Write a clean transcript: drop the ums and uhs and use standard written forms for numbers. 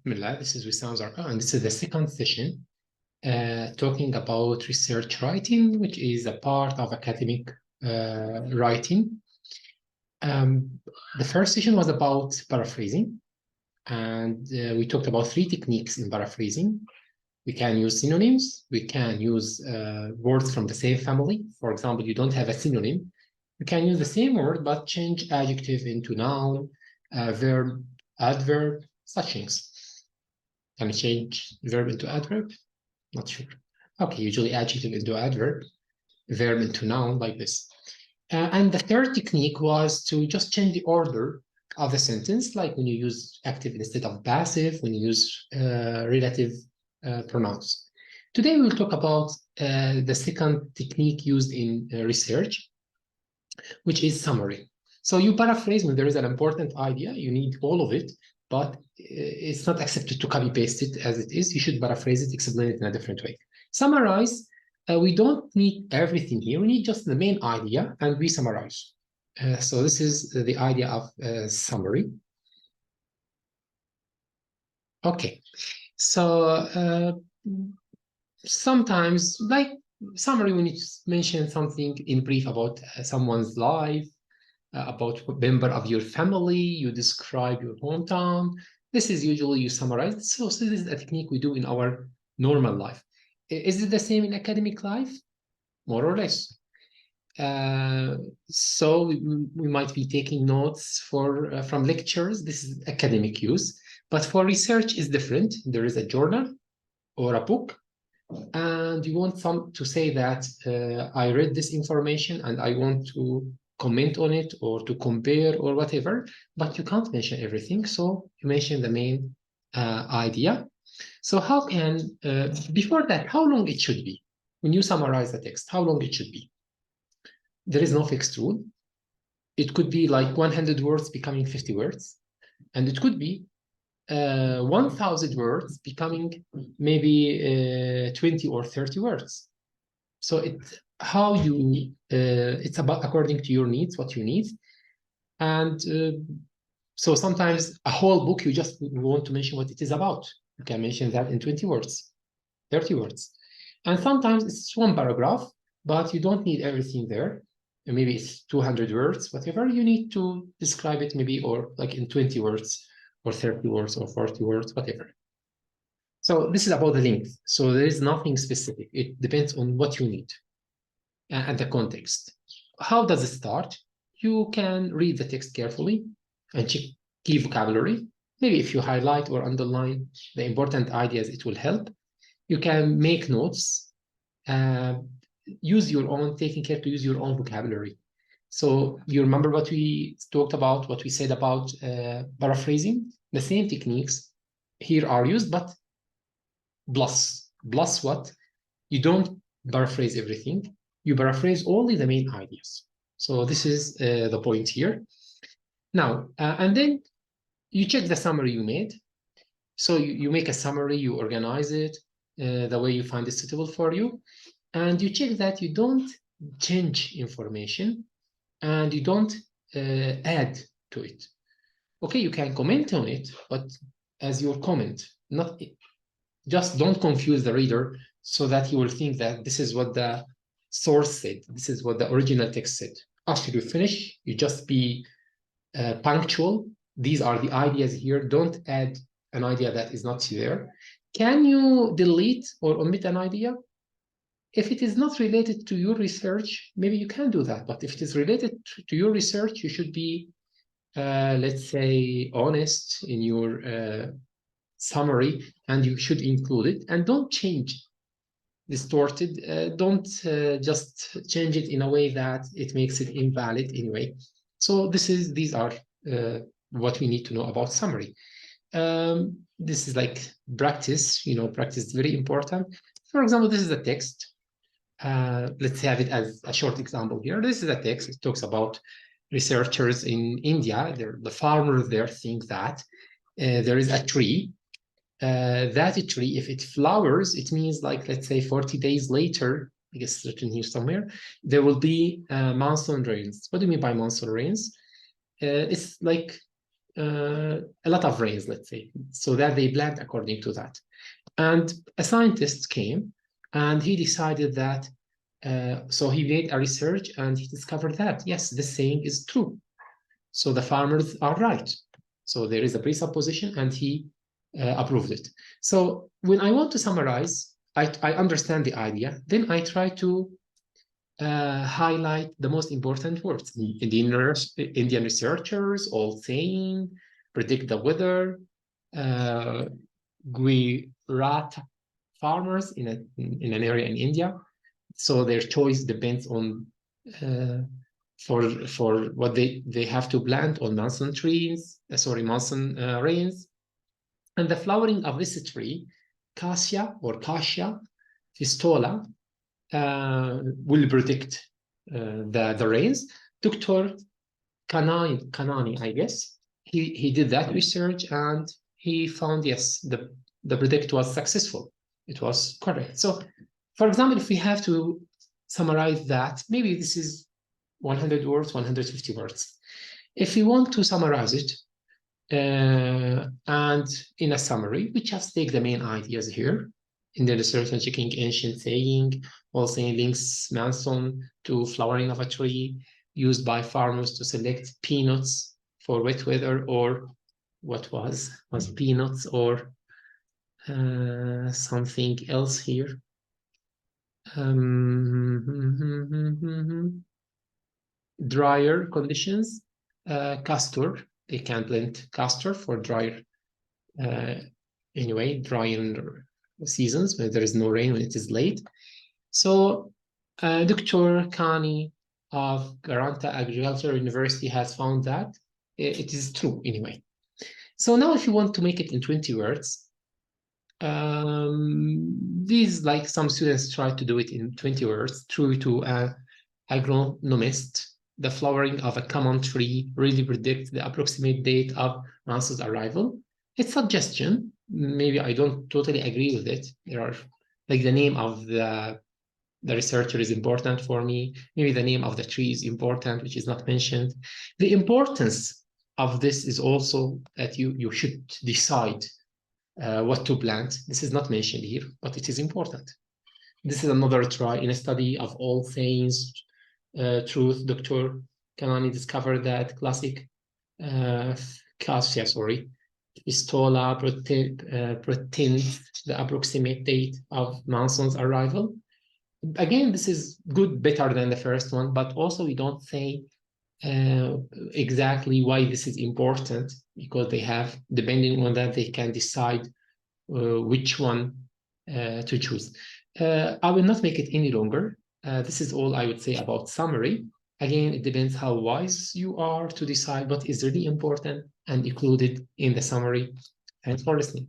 Bismillah, this is Wissam Zarqa, and this is the second session talking about research writing, which is a part of academic writing. The first session was about paraphrasing, and we talked about three techniques in paraphrasing. We can use synonyms, we can use words from the same family. For example, you don't have a synonym. You can use the same word, but change adjective into noun, verb, adverb, such things. Can I change verb into adverb? Not sure. Okay, usually adjective into adverb, verb into noun, like this. And the third technique was to just change the order of the sentence, like when you use active instead of passive, when you use relative pronouns. Today we'll talk about the second technique used in research, which is summary. So you paraphrase when there is an important idea, you need all of it, but it's not accepted to copy paste it as it is. You should paraphrase it, explain it in a different way. Summarize, we don't need everything here. We need just the main idea and we summarize. So this is the idea of summary. Okay, so sometimes, like summary, when you mention something in brief about someone's life, about a member of your family, you describe your hometown. This is usually you summarize. So this is a technique we do in our normal life. Is it the same in academic life? More or less. So we might be taking notes from lectures. This is academic use. But for research is different. There is a journal or a book, and you want to say that I read this information and I want to comment on it or to compare or whatever, but you can't mention everything. So you mention the main idea. So how can, before that, how long it should be? When you summarize the text, how long it should be? There is no fixed rule. It could be like 100 words becoming 50 words, and it could be 1,000 words becoming maybe 20 or 30 words. So it's about according to your needs, what you need. And so sometimes a whole book, you just want to mention what it is about. You can mention that in 20 words, 30 words. And sometimes it's one paragraph, but you don't need everything there. And maybe it's 200 words, whatever you need to describe it, maybe, or like in 20 words or 30 words or 40 words, whatever. So this is about the length. So there is nothing specific. It depends on what you need and the context. How does it start? You can read the text carefully and check key vocabulary. Maybe if you highlight or underline the important ideas, it will help. You can make notes, use your own, taking care to use your own vocabulary. So you remember what we talked about, what we said about paraphrasing? The same techniques here are used, but plus what? You don't paraphrase everything. You paraphrase only the main ideas. So this is the point here. Now, and then you check the summary you made. So you make a summary, you organize it the way you find it suitable for you. And you check that you don't change information and you don't add to it. Okay, you can comment on it, but as your comment, not just don't confuse the reader so that he will think that this is what the source said, this is what the original text said. After you finish, you just be punctual. These are the ideas here. Don't add an idea that is not there. Can you delete or omit an idea? If it is not related to your research, maybe you can do that. But if it is related to your research, you should be, let's say, honest in your summary, and you should include it. And don't change, distorted. Don't just change it in a way that it makes it invalid anyway. So these are what we need to know about summary. This is like practice. Practice is very important. For example, this is a text. Let's have it as a short example here. This is a text. It talks about researchers in India. The farmers there think that there is a tree. That tree, if it flowers, it means like, let's say 40 days later, I guess it's written here somewhere, there will be monsoon rains. What do you mean by monsoon rains? It's like a lot of rains, let's say, so that they planned according to that. And a scientist came and he decided that, so he made a research and he discovered that, yes, this saying is true. So the farmers are right. So there is a presupposition and he approved it. So when I want to summarize, I understand the idea, then I try to highlight the most important words. Indian researchers all saying, predict the weather, Gujarat farmers in an area in India. So their choice depends on for what they have to plant on monsoon trees, monsoon rains. And the flowering of this tree, Cassia fistola, will predict the rains. Dr. Kanani, I guess, he did that research and he found, yes, the predict was successful. It was correct. So, for example, if we have to summarize that, maybe this is 100 words, 150 words. If we want to summarize it, and in a summary, we just take the main ideas here. In the research and checking ancient saying, all saying links monsoon to flowering of a tree, used by farmers to select peanuts for wet weather, or what was peanuts or something else here. Drier conditions, castor, they can plant castor for drier, anyway, drier seasons when there is no rain, when it is late. So Dr. Kani of Garanta Agricultural University has found that it is true anyway. So now if you want to make it in 20 words, these, like some students try to do it in 20 words, true to an agronomist, the flowering of a common tree really predicts the approximate date of monsoon's arrival. It's suggestion. Maybe I don't totally agree with it. There are, like, the name of the researcher is important for me. Maybe the name of the tree is important, which is not mentioned. The importance of this is also that you should decide what to plant. This is not mentioned here, but it is important. This is another try in a study of all things truth. Dr. Kanani discovered that classic Cassia, Pistola pretends the approximate date of monsoon's arrival. Again, this is good, better than the first one, but also we don't say exactly why this is important, because they have, depending on that, they can decide which one to choose. I will not make it any longer. This is all I would say about summary. Again, it depends how wise you are to decide what is really important and included in the summary. Thanks for listening.